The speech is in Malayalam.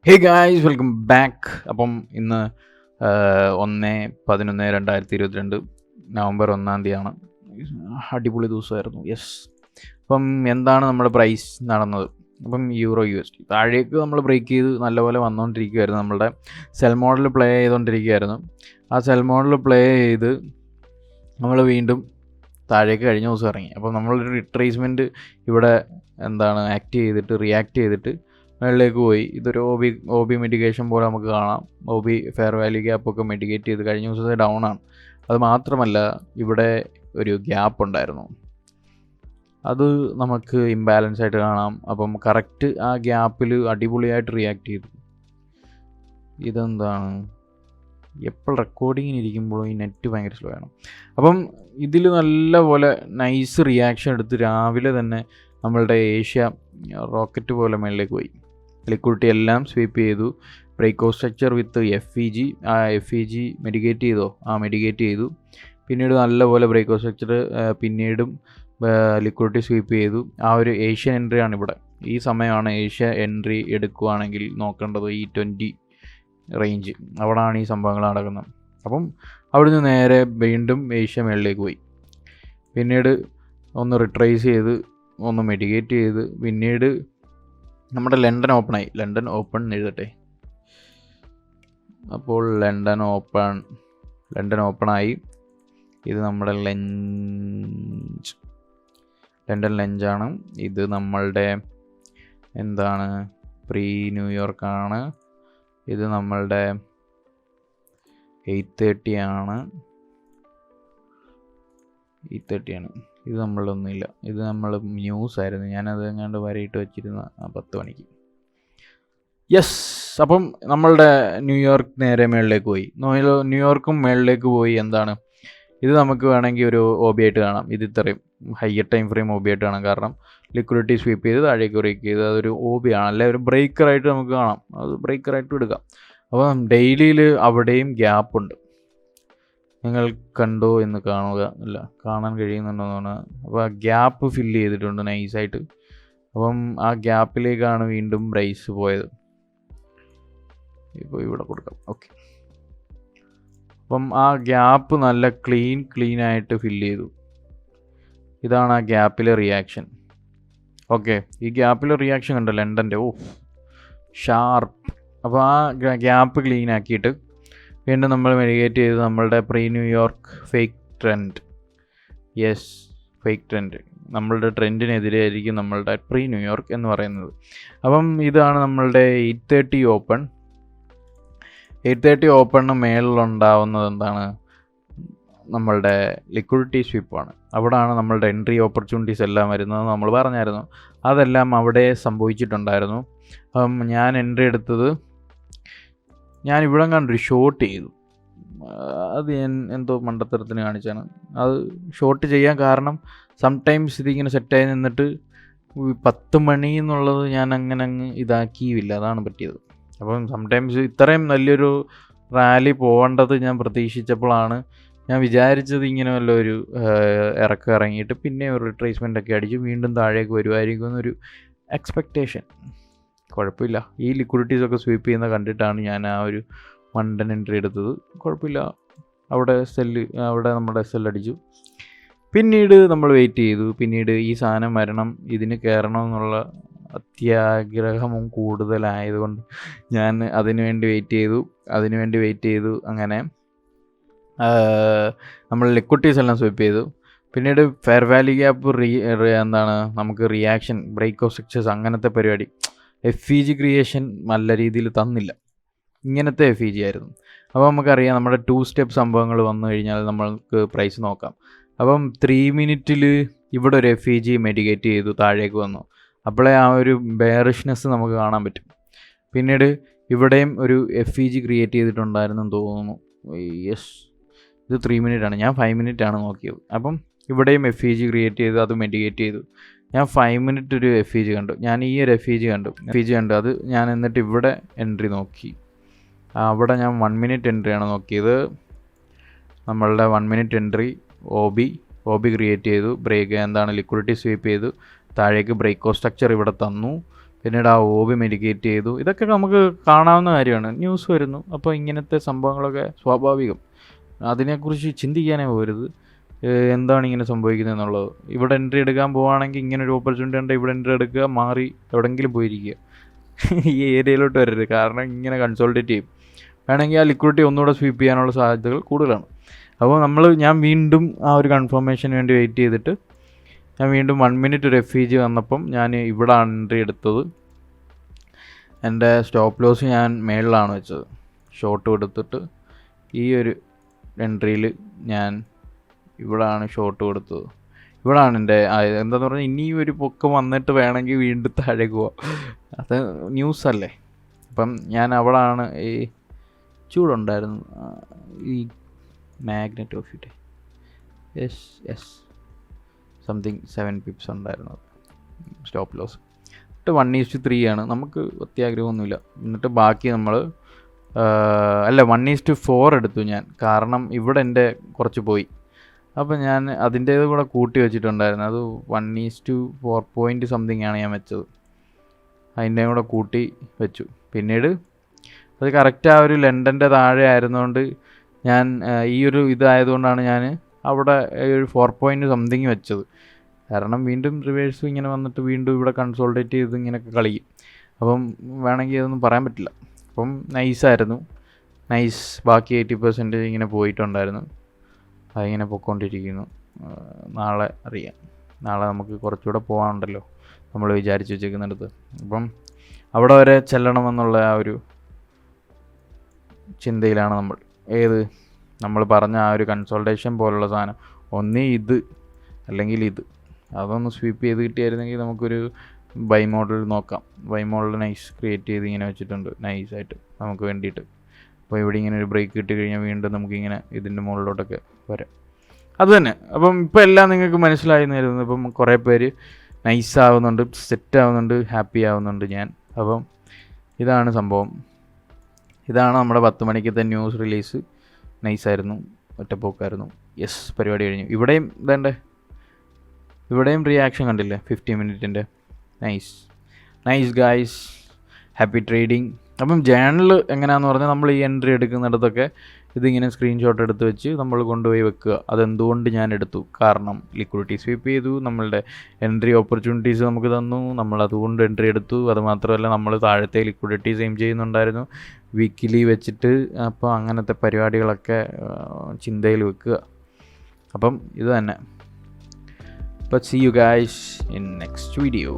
Hey guys welcome back. അപ്പം ഇന്ന് 1/11/2022 നവംബർ 1 അടിപൊളി ദിവസമായിരുന്നു. യെസ്. അപ്പം എന്താണ് നമ്മുടെ പ്രൈസ് നടന്നത്? അപ്പം യൂറോ USD താഴേക്ക് നമ്മൾ ബ്രേക്ക് ചെയ്ത് നല്ലപോലെ വന്നുകൊണ്ടിരിക്കുകയായിരുന്നു. നമ്മളുടെ സെൽ മോഡൽ പ്ലേ ചെയ്തുകൊണ്ടിരിക്കുകയായിരുന്നു. ആ സെൽ മോഡൽ പ്ലേ ചെയ്ത് നമ്മൾ വീണ്ടും താഴേക്ക് കഴിഞ്ഞ ദിവസം ഇറങ്ങി. അപ്പം നമ്മളൊരു റിട്രേസ്മെൻറ്റ് ഇവിടെ റിയാക്ട് ചെയ്തിട്ട് മുകളിലേക്ക് പോയി. ഇതൊരു ഒ ബി മെഡിക്കേഷൻ പോലെ നമുക്ക് കാണാം. OB ഫെയർ വാല്യൂ ഗ്യാപ്പൊക്കെ മെഡിക്കേറ്റ് ചെയ്ത് കഴിഞ്ഞ ദിവസത്തെ ഡൗൺ ആണ്. അത് മാത്രമല്ല ഇവിടെ ഒരു ഗ്യാപ്പ് ഉണ്ടായിരുന്നു, അത് നമുക്ക് ഇംബാലൻസ് ആയിട്ട് കാണാം. അപ്പം കറക്റ്റ് ആ ഗ്യാപ്പിൽ അടിപൊളിയായിട്ട് റിയാക്ട് ചെയ്തു. ഇതെന്താണ് എപ്പോൾ റെക്കോർഡിങ്ങിന് ഇരിക്കുമ്പോഴും ഈ നെറ്റ് ഭയങ്കര സ്ലോ ആണ്. അപ്പം ഇതിൽ നല്ല പോലെ നൈസ് റിയാക്ഷൻ എടുത്ത് രാവിലെ തന്നെ നമ്മളുടെ ഏഷ്യ റോക്കറ്റ് പോലെ മേളിലേക്ക് പോയി. ലിക്വിഡിറ്റി എല്ലാം സ്വീപ്പ് ചെയ്തു. Break of structure with FEG. ആ FEG മെഡിക്കേറ്റ് ചെയ്തു. പിന്നീട് നല്ലപോലെ ബ്രേക്ക് ഓഫ് സ്ട്രക്ചർ പിന്നീടും ലിക്വിഡിറ്റി സ്വീപ്പ് ചെയ്തു. ആ ഒരു ഏഷ്യൻ എൻട്രി ആണ് ഇവിടെ. ഈ സമയമാണ് ഏഷ്യ എൻട്രി എടുക്കുകയാണെങ്കിൽ നോക്കേണ്ടത് ഈ 20 റേഞ്ച്. അവിടെയാണ് ഈ സംഭവങ്ങൾ നടക്കുന്നത്. അപ്പം അവിടുന്ന് നേരെ വീണ്ടും ഏഷ്യ മേളിലേക്ക് പോയി. പിന്നീട് ഒന്ന് റിട്രേസ് ചെയ്ത് ഒന്ന് മെഡിക്കേറ്റ് ചെയ്ത് പിന്നീട് നമ്മുടെ ലണ്ടൻ ഓപ്പണായി. ലണ്ടൻ ഓപ്പൺ എഴുതട്ടെ. അപ്പോൾ ലണ്ടൻ ഓപ്പണായി. ഇത് നമ്മുടെ ലണ്ടൻ ലഞ്ചാണ്. ഇത് നമ്മളുടെ പ്രീ ന്യൂയോർക്കാണ്. ഇത് നമ്മളുടെ 8:30 ആണ്. ഇത് നമ്മളൊന്നുമില്ല, ഇത് നമ്മൾ ന്യൂസ് ആയിരുന്നു. ഞാനത് എങ്ങാണ്ട് വരയിട്ട് വെച്ചിരുന്ന 10 മണിക്ക്. യെസ്. അപ്പം നമ്മളുടെ ന്യൂയോർക്ക് നേരെ മേളിലേക്ക് പോയി. ന്യൂയോർക്കും മേളിലേക്ക് പോയി. ഇത് നമുക്ക് വേണമെങ്കിൽ ഒരു OB ആയിട്ട് കാണാം. ഇത് ഇത്രയും ഹയർ ടൈം ഫ്രെയിം OB ആയിട്ട് കാണാം. കാരണം ലിക്വിഡിറ്റി സ്വീപ്പ് ചെയ്ത് താഴേക്ക് ബ്രേക്ക് ചെയ്ത് അതൊരു OB ആണ്, അല്ലെ ഒരു ബ്രേക്കറായിട്ട് നമുക്ക് കാണാം. അത് ബ്രേക്കറായിട്ട് എടുക്കാം. അപ്പം ഡെയിലിയിൽ അവിടെയും ഗ്യാപ്പുണ്ട്. നിങ്ങൾ കണ്ടോ എന്ന് കാണാൻ കഴിയുന്നുണ്ടോന്നാണ്. അപ്പോൾ ആ ഗ്യാപ്പ് ഫില്ല് ചെയ്തിട്ടുണ്ട് നൈസായിട്ട്. അപ്പം ആ ഗ്യാപ്പിലേക്കാണ് വീണ്ടും പ്രൈസ് പോയത്. ഇപ്പോൾ ഇവിടെ കൊടുക്കാം. ഓക്കെ. അപ്പം ആ ഗ്യാപ്പ് നല്ല ക്ലീൻ ആയിട്ട് ഫില്ല് ചെയ്തു. ഇതാണ് ആ ഗ്യാപ്പിലെ റിയാക്ഷൻ. ഓക്കെ, ഈ ഗ്യാപ്പിലെ റിയാക്ഷൻ കണ്ടോ ലണ്ടൻ്റെ? ഷാർപ്പ്. അപ്പോൾ ആ ഗ്യാപ്പ് ക്ലീൻ ആക്കിയിട്ട് വീണ്ടും നമ്മൾ മെഡിക്കേറ്റ് ചെയ്ത് നമ്മളുടെ pre New York fake trend. Yes, fake trend. നമ്മളുടെ ട്രെൻഡിനെതിരെ ആയിരിക്കും നമ്മളുടെ പ്രീ ന്യൂയോർക്ക് എന്ന് പറയുന്നത്. അപ്പം ഇതാണ് നമ്മളുടെ 8:30 ഓപ്പൺ. 8:30 ഓപ്പണിന് മേളിലുണ്ടാവുന്നത് നമ്മളുടെ ലിക്വിഡിറ്റി സ്വീപ്പാണ്. അവിടെയാണ് നമ്മളുടെ എൻട്രി ഓപ്പർച്യൂണിറ്റീസ് എല്ലാം വരുന്നത് നമ്മൾ പറഞ്ഞായിരുന്നു. അതെല്ലാം അവിടെ സംഭവിച്ചിട്ടുണ്ടായിരുന്നു. അപ്പം ഞാൻ എൻട്രി എടുത്തത്, ഞാൻ ഇവിടെ കണ്ടൊരു ഷോർട്ട് ചെയ്തു. അത് ഞാൻ എന്തോ മണ്ടത്തരത്തിന് കാണിച്ചാണ്. അത് ഷോർട്ട് ചെയ്യാൻ കാരണം സംടൈംസ് ഇതിങ്ങനെ സെറ്റായി നിന്നിട്ട് 10 മണി എന്നുള്ളത് ഞാൻ അങ്ങ് ഇതാക്കിയില്ല. അതാണ് പറ്റിയത്. അപ്പം സംടൈംസ് ഇത്രയും വലിയൊരു റാലി പോകേണ്ടത് ഞാൻ പ്രതീക്ഷിച്ചപ്പോഴാണ് ഞാൻ വിചാരിച്ചത് ഇങ്ങനെ വല്ല ഒരു ഇറങ്ങിയിട്ട് പിന്നെ ഒരു റിട്രേസ്മെൻ്റ് ഒക്കെ അടിച്ച് വീണ്ടും താഴേക്ക് വരുമായിരിക്കും എന്നൊരു എക്സ്പെക്റ്റേഷൻ. കുഴപ്പമില്ല. ഈ ലിക്വിഡിറ്റീസൊക്കെ സ്വീപ്പ് ചെയ്യുന്ന കണ്ടിട്ടാണ് ഞാൻ ആ ഒരു മണ്ടൻ എൻട്രി എടുത്തത്. കുഴപ്പമില്ല. അവിടെ നമ്മുടെ സെല്ലടിച്ചു. പിന്നീട് നമ്മൾ വെയിറ്റ് ചെയ്തു. പിന്നീട് ഈ സാധനം വരണം, ഇതിന് കയറണം എന്നുള്ള അത്യാഗ്രഹവും കൂടുതലായതുകൊണ്ട് ഞാൻ അതിനുവേണ്ടി വെയിറ്റ് ചെയ്തു. അങ്ങനെ നമ്മൾ ലിക്വിഡിറ്റീസ് എല്ലാം സ്വീപ്പ് ചെയ്തു. പിന്നീട് ഫെയർ വാല്യൂ ഗ്യാപ്പ് നമുക്ക് റിയാക്ഷൻ, ബ്രേക്ക് ഓഫ് സ്ട്രക്ചേഴ്സ്, അങ്ങനത്തെ പരിപാടി. FEG ക്രിയേഷൻ നല്ല രീതിയിൽ തന്നില്ല. ഇങ്ങനത്തെ FEG ആയിരുന്നു. അപ്പോൾ നമുക്കറിയാം നമ്മുടെ 2 സ്റ്റെപ്പ് സംഭവങ്ങൾ വന്നു കഴിഞ്ഞാൽ നമ്മൾക്ക് പ്രൈസ് നോക്കാം. അപ്പം 3 മിനിറ്റിൽ ഇവിടെ ഒരു FEG മെഡിക്കേറ്റ് ചെയ്തു, താഴേക്ക് വന്നു. അപ്പോഴേ ആ ഒരു ബെയറിഷ്നെസ് നമുക്ക് കാണാൻ പറ്റും. പിന്നീട് ഇവിടെയും ഒരു FEG ക്രിയേറ്റ് ചെയ്തിട്ടുണ്ടായിരുന്നെന്ന് തോന്നുന്നു. യെസ്, ഇത് 3 മിനിറ്റാണ്. ഞാൻ 5 മിനിറ്റാണ് നോക്കിയത്. അപ്പം ഇവിടെയും FEG ക്രിയേറ്റ് ചെയ്തു, അത് മെഡിക്കേറ്റ് ചെയ്തു. ഞാൻ 5 മിനിറ്റ് ഒരു FEG കണ്ടു. ഞാൻ ഈ ഒരു FEG കണ്ടു. അത് ഞാൻ എന്നിട്ട് ഇവിടെ എൻട്രി നോക്കി. അവിടെ ഞാൻ 1 മിനിറ്റ് എൻട്രിയാണ് നോക്കിയത്. നമ്മളുടെ 1 മിനിറ്റ് എൻട്രി OB ക്രിയേറ്റ് ചെയ്തു. ലിക്വിഡിറ്റി സ്വീപ്പ് ചെയ്തു. താഴേക്ക് ബ്രേക്ക് ഓഫ് സ്ട്രക്ചർ ഇവിടെ തന്നു. പിന്നീട് ആ OB മെഡിക്കേറ്റ് ചെയ്തു. ഇതൊക്കെ നമുക്ക് കാണാവുന്ന കാര്യമാണ്. ന്യൂസ് വരുന്നു. അപ്പോൾ ഇങ്ങനത്തെ സംഭവങ്ങളൊക്കെ സ്വാഭാവികം. അതിനെക്കുറിച്ച് ചിന്തിക്കാനേ പോകരുത്. എന്താണ് ഇങ്ങനെ സംഭവിക്കുന്നത് എന്നുള്ളത്. ഇവിടെ എൻട്രി എടുക്കാൻ പോവുകയാണെങ്കിൽ ഇങ്ങനെ ഒരു ഓപ്പർച്യൂണിറ്റി ഉണ്ട്, ഇവിടെ എൻട്രി എടുക്കുക, മാറി എവിടെയെങ്കിലും പോയിരിക്കുക. ഈ ഏരിയയിലോട്ട് വരരുത്. കാരണം ഇങ്ങനെ കൺസോൾട്ടേറ്റ് ചെയ്യും. വേണമെങ്കിൽ ആ ലിക്വിഡിറ്റി ഒന്നുകൂടെ സ്വീപ്പ് ചെയ്യാനുള്ള സാധ്യതകൾ കൂടുതലാണ്. അപ്പോൾ ഞാൻ വീണ്ടും ആ ഒരു കൺഫർമേഷന് വേണ്ടി വെയിറ്റ് ചെയ്തിട്ട് ഞാൻ വീണ്ടും 1 മിനിറ്റ് റെഫ്യൂജ് വന്നപ്പം ഞാൻ ഇവിടെ എൻട്രി എടുത്തത്. എൻ്റെ സ്റ്റോപ്പ് ലോസ് ഞാൻ മേളിലാണ് വെച്ചത്. ഷോർട്ട് കൊടുത്തിട്ട് ഈ ഒരു എൻട്രിയിൽ ഞാൻ ഇവിടാണ് ഷോർട്ട് കൊടുത്തത്. ഇവിടാണ് എൻ്റെ എന്താണെന്ന് പറഞ്ഞാൽ ഇനി ഒരു പൊക്കം വന്നിട്ട് വേണമെങ്കിൽ വീണ്ടും താഴേക്ക് പോവാം. അത് ന്യൂസല്ലേ. അപ്പം ഞാൻ അവിടാണ് ഈ ചൂടുണ്ടായിരുന്നു. ഈ magnet of it yes something 7 pips ഉണ്ടായിരുന്നു സ്റ്റോപ്പ് ലോസ്. എന്നിട്ട് 1:3 ആണ്. നമുക്ക് അത്യാഗ്രഹമൊന്നുമില്ല. എന്നിട്ട് ബാക്കി നമ്മൾ 1:4 എടുത്തു ഞാൻ. കാരണം ഇവിടെ എൻ്റെ കുറച്ച് പോയി. അപ്പോൾ ഞാൻ അതിൻ്റേത് കൂടെ കൂട്ടി വെച്ചിട്ടുണ്ടായിരുന്നു. അത് 1:4 പോയിൻറ്റ് സംതിങ് ആണ് ഞാൻ വെച്ചത്. അതിൻ്റെയും കൂടെ കൂട്ടി വെച്ചു. പിന്നീട് അത് കറക്റ്റ് ആ ഒരു ലണ്ടൻ്റെ താഴെ ആയിരുന്നുകൊണ്ട് ഞാൻ ഈ ഒരു ഇതായതുകൊണ്ടാണ് ഞാൻ അവിടെ ഒരു 4 പോയിൻറ്റ് സംതിങ് വെച്ചത്. കാരണം വീണ്ടും റിവേഴ്സ് ഇങ്ങനെ വന്നിട്ട് വീണ്ടും ഇവിടെ കൺസോൾട്ടേറ്റ് ചെയ്ത് ഇങ്ങനെയൊക്കെ കളിക്കും. അപ്പം വേണമെങ്കിൽ അതൊന്നും പറയാൻ പറ്റില്ല. അപ്പം നൈസായിരുന്നു. ബാക്കി 80% ഇങ്ങനെ പോയിട്ടുണ്ടായിരുന്നു. അതിങ്ങനെ പൊയ്ക്കൊണ്ടിരിക്കുന്നു. നാളെ അറിയാം. നാളെ നമുക്ക് കുറച്ചുകൂടെ പോകാനുണ്ടല്ലോ നമ്മൾ വിചാരിച്ച് വെച്ചേക്കുന്നിടത്ത്. അപ്പം അവിടെ വരെ ചെല്ലണമെന്നുള്ള ആ ഒരു ചിന്തയിലാണ് നമ്മൾ. നമ്മൾ പറഞ്ഞ ആ ഒരു കൺസൾട്ടേഷൻ പോലുള്ള സാധനം, ഒന്നേ ഇത് അല്ലെങ്കിൽ ഇത്, അതൊന്ന് സ്വീപ്പ് ചെയ്ത് കിട്ടിയായിരുന്നെങ്കിൽ നമുക്കൊരു ബൈ മോഡൽ നോക്കാം. ബൈ മോഡൽ ക്രിയേറ്റ് ചെയ്ത് ഇങ്ങനെ വെച്ചിട്ടുണ്ട് നൈസായിട്ട് നമുക്ക് വേണ്ടിയിട്ട്. അപ്പോൾ ഇവിടെ ഇങ്ങനെ ഒരു ബ്രേക്ക് കിട്ടി കഴിഞ്ഞാൽ വീണ്ടും നമുക്കിങ്ങനെ ഇതിൻ്റെ മുകളിലോട്ടൊക്കെ വരാം. അത് തന്നെ. അപ്പം ഇപ്പോൾ എല്ലാം നിങ്ങൾക്ക് മനസ്സിലായെന്ന് കരുതുന്നു. ഇപ്പം കുറേ പേര് നൈസാവുന്നുണ്ട്, സെറ്റാവുന്നുണ്ട്, ഹാപ്പി ആവുന്നുണ്ട് ഞാൻ. അപ്പം ഇതാണ് സംഭവം. ഇതാണ് നമ്മുടെ 10 മണിക്കത്തെ ന്യൂസ് റിലീസ്. നൈസായിരുന്നു, ഒറ്റപ്പോക്കായിരുന്നു. യെസ്, പരിപാടി കഴിഞ്ഞു. ഇവിടെയും റിയാക്ഷൻ കണ്ടില്ലേ 50 മിനിറ്റിൻ്റെ. Nice guys, happy trading. അപ്പം ജേണൽ എങ്ങനെയാണെന്ന് പറഞ്ഞാൽ നമ്മൾ ഈ എൻട്രി എടുക്കുന്നിടത്തൊക്കെ ഇതിങ്ങനെ സ്ക്രീൻഷോട്ട് എടുത്ത് വെച്ച് നമ്മൾ കൊണ്ടുപോയി വെക്കുക. അതെന്തുകൊണ്ട് ഞാൻ എടുത്തു? കാരണം ലിക്വിഡിറ്റി സ്വീപ്പ് ചെയ്തു, നമ്മളുടെ എൻട്രി ഓപ്പർച്യൂണിറ്റീസ് നമുക്ക് തന്നു, നമ്മൾ അതുകൊണ്ട് എൻട്രി എടുത്തു. അതുമാത്രമല്ല നമ്മൾ താഴത്തെ ലിക്വിഡിറ്റി സെയിം ചെയ്യുന്നുണ്ടായിരുന്നു വീക്കിലി വെച്ചിട്ട്. അപ്പോൾ അങ്ങനത്തെ പരിപാടികളൊക്കെ ചിന്തയിൽ വെക്കുക. അപ്പം ഇത് തന്നെ. But see you guys in next video.